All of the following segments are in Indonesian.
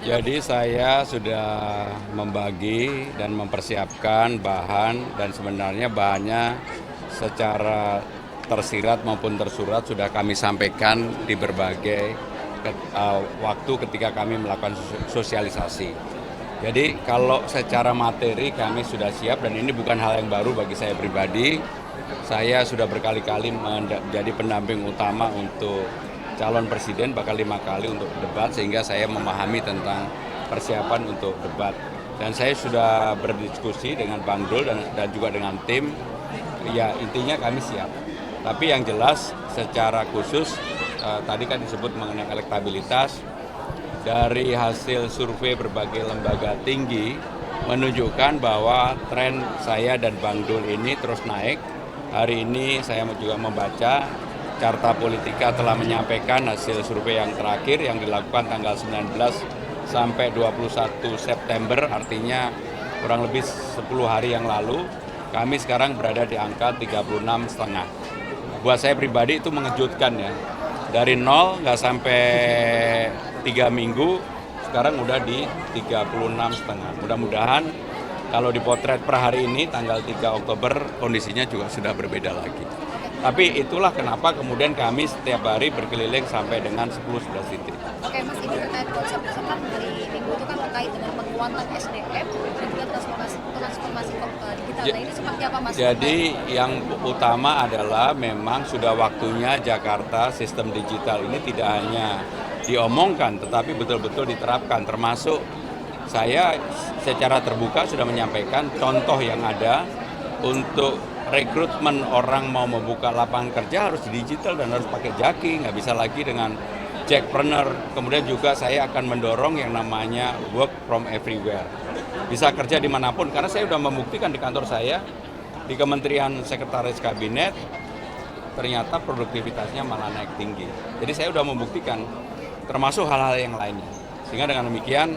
Jadi saya sudah membagi dan mempersiapkan bahan dan sebenarnya bahannya secara tersirat maupun tersurat sudah kami sampaikan di berbagai waktu ketika kami melakukan sosialisasi. Jadi kalau secara materi kami sudah siap dan ini bukan hal yang baru bagi saya pribadi. Saya sudah berkali-kali menjadi pendamping utama untuk calon presiden, bahkan 5 kali untuk debat, sehingga saya memahami tentang persiapan untuk debat. Dan saya sudah berdiskusi dengan Bang Dul dan juga dengan tim, ya intinya kami siap. Tapi yang jelas secara khusus, tadi kan disebut mengenai elektabilitas, dari hasil survei berbagai lembaga tinggi menunjukkan bahwa tren saya dan Bang Dul ini terus naik. Hari ini saya juga membaca Carta Politika telah menyampaikan hasil survei yang terakhir yang dilakukan tanggal 19 sampai 21 September, artinya kurang lebih 10 hari yang lalu. Kami sekarang berada di angka 36,5. Buat saya pribadi itu mengejutkan ya. Dari 0 nggak sampai 3 minggu, sekarang udah di 36,5. Mudah-mudahan kalau dipotret per hari ini tanggal 3 Oktober kondisinya juga sudah berbeda lagi. Tapi itulah kenapa kemudian kami setiap hari berkeliling sampai dengan 10-11 titik. Oke Mas, ini terkait konsep misalkan hari Minggu itu kan terkait dengan penguatan SDM dan juga transformasi digital. Nah ini seperti apa Mas? Jadi yang utama adalah memang sudah waktunya Jakarta sistem digital ini tidak hanya diomongkan tetapi betul-betul diterapkan, termasuk saya secara terbuka sudah menyampaikan contoh yang ada untuk rekrutmen orang mau membuka lapangan kerja harus digital dan harus pakai jaki, nggak bisa lagi dengan jackpreneur. Kemudian juga saya akan mendorong yang namanya work from everywhere. Bisa kerja dimanapun, karena saya sudah membuktikan di kantor saya, di Kementerian Sekretaris Kabinet, ternyata produktivitasnya malah naik tinggi. Jadi saya sudah membuktikan, termasuk hal-hal yang lainnya. Sehingga dengan demikian,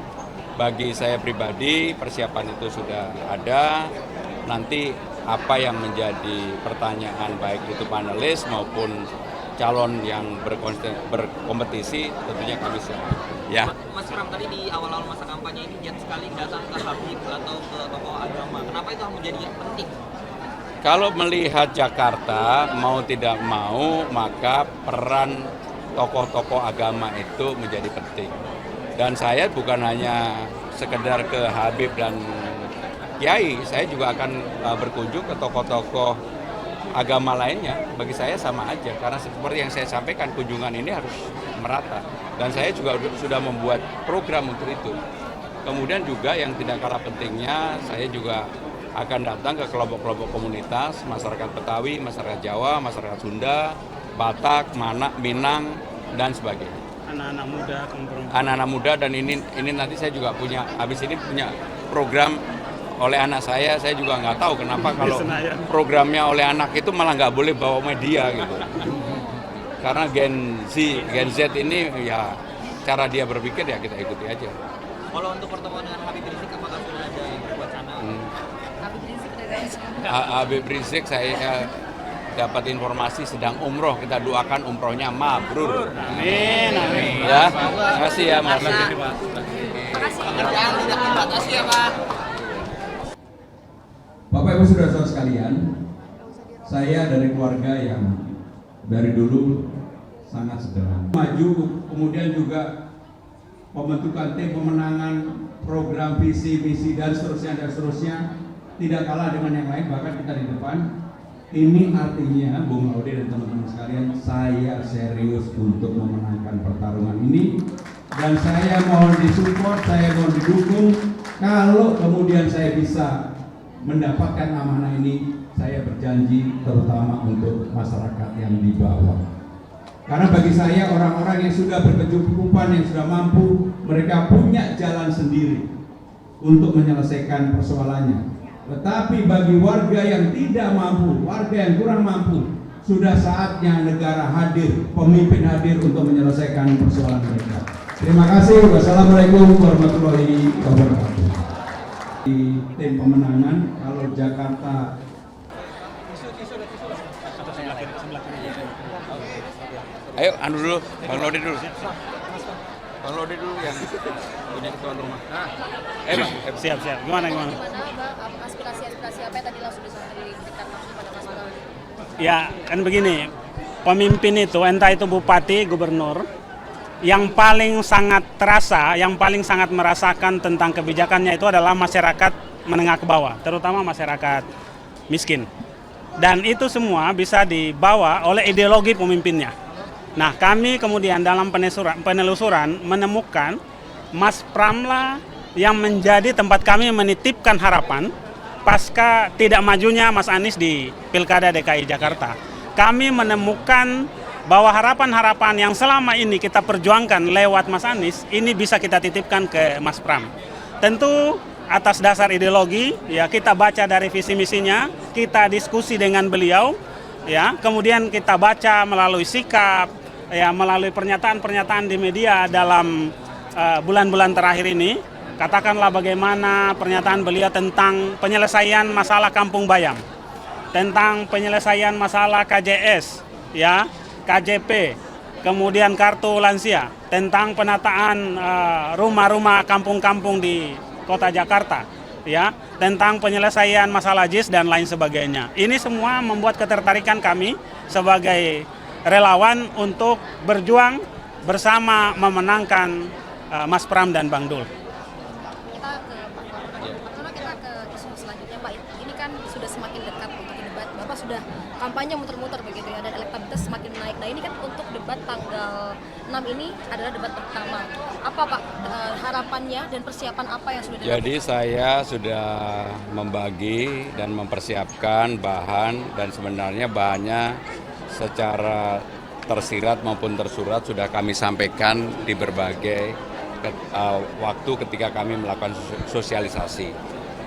bagi saya pribadi, persiapan itu sudah ada. Nanti apa yang menjadi pertanyaan baik itu panelis maupun calon yang berkompetisi tentunya kami siap. Ya. Mas Pram, tadi di awal-awal masa kampanye ini giat sekali datang ke Habib atau ke tokoh agama. Kenapa itu menjadi penting? Kalau melihat Jakarta mau tidak mau maka peran tokoh-tokoh agama itu menjadi penting. Dan saya bukan hanya sekedar ke Habib dan Kiai, saya juga akan berkunjung ke tokoh-tokoh agama lainnya. Bagi saya sama aja, karena seperti yang saya sampaikan, kunjungan ini harus merata. Dan saya juga sudah membuat program untuk itu. Kemudian juga yang tidak kalah pentingnya, saya juga akan datang ke kelompok-kelompok komunitas, masyarakat Betawi, masyarakat Jawa, masyarakat Sunda, Batak, Minang, dan sebagainya. Anak-anak muda dan ini nanti saya juga punya, habis ini punya program oleh anak saya juga nggak tahu kenapa kalau programnya oleh anak itu malah nggak boleh bawa media gitu. Karena Gen Z ini ya cara dia berpikir ya kita ikuti aja. Kalau untuk pertemuan dengan Habib Rizik apakah sudah ada wacana? Habib Rizik saya dapat informasi sedang umroh, kita doakan umrohnya mabrur. Amin, amin. Ya, terima kasih ya Mas. Pekerjaan tidak dibatasi ya Pak. Bapak Ibu Saudara sekalian, saya dari keluarga yang dari dulu sangat sederhana. Maju, kemudian juga pembentukan tim pemenangan program visi misi dan seterusnya tidak kalah dengan yang lain, bahkan kita di depan. Ini artinya Bung Laude dan teman-teman sekalian, saya serius untuk memenangkan pertarungan ini dan saya mohon disupport, saya mohon didukung. Kalau kemudian saya bisa mendapatkan amanah ini, saya berjanji terutama untuk masyarakat yang di bawah. Karena bagi saya orang-orang yang sudah berkecukupan, yang sudah mampu, mereka punya jalan sendiri untuk menyelesaikan persoalannya. Tetapi bagi warga yang tidak mampu, warga yang kurang mampu, sudah saatnya negara hadir, pemimpin hadir untuk menyelesaikan persoalan mereka. Terima kasih. Wassalamualaikum warahmatullahi wabarakatuh. Di tim pemenangan, kalau Jakarta Ayo, anu dulu, Bang Laude dulu. Kalau dia dulu yang punya tuan rumah. Bang. Siap. Gimana? Gimana Bang, aspirasi apa yang tadi langsung diberikan langsung pada Mas Bram? Ya, kan begini. Pemimpin itu, entah itu bupati, gubernur, yang paling sangat terasa, yang paling sangat merasakan tentang kebijakannya itu adalah masyarakat menengah ke bawah, terutama masyarakat miskin. Dan itu semua bisa dibawa oleh ideologi pemimpinnya. Nah, kami kemudian dalam penelusuran menemukan Mas Pram lah yang menjadi tempat kami menitipkan harapan pasca tidak majunya Mas Anies di Pilkada DKI Jakarta. Kami menemukan bahwa harapan-harapan yang selama ini kita perjuangkan lewat Mas Anies, ini bisa kita titipkan ke Mas Pram. Tentu atas dasar ideologi, ya kita baca dari visi misinya, kita diskusi dengan beliau, ya kemudian kita baca melalui sikap, ya melalui pernyataan-pernyataan di media dalam bulan-bulan terakhir ini. Katakanlah bagaimana pernyataan beliau tentang penyelesaian masalah Kampung Bayam, tentang penyelesaian masalah KJS, ya, KJP, kemudian kartu lansia, tentang penataan rumah-rumah kampung-kampung di Kota Jakarta, ya, tentang penyelesaian masalah JIS dan lain sebagainya. Ini semua membuat ketertarikan kami sebagai relawan untuk berjuang bersama memenangkan Mas Pram dan Bang Dul. Kita ke isu selanjutnya Pak. Ini kan sudah semakin dekat untuk debat. Bapak sudah kampanye muter-muter begitu ya, dan elektabilitas semakin naik. Nah ini kan untuk debat tanggal 6 ini adalah debat pertama. Apa Pak harapannya dan persiapan apa yang sudah dilakukan? Jadi saya sudah membagi dan mempersiapkan bahan, dan sebenarnya bahannya secara tersirat maupun tersurat sudah kami sampaikan di berbagai waktu ketika kami melakukan sosialisasi.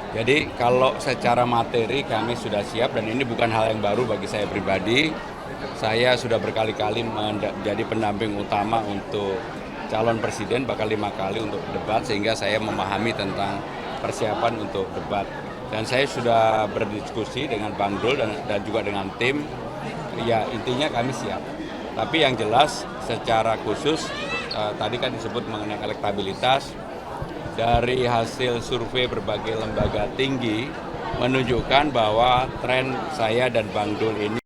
Jadi kalau secara materi kami sudah siap, dan ini bukan hal yang baru bagi saya pribadi. Saya sudah berkali-kali menjadi pendamping utama untuk calon presiden, bahkan 5 kali untuk debat, sehingga saya memahami tentang persiapan untuk debat. Dan saya sudah berdiskusi dengan Bang Dul dan juga dengan tim. Ya intinya kami siap. Tapi yang jelas secara khusus tadi kan disebut mengenai elektabilitas, dari hasil survei berbagai lembaga tinggi menunjukkan bahwa tren saya dan Bang Dul ini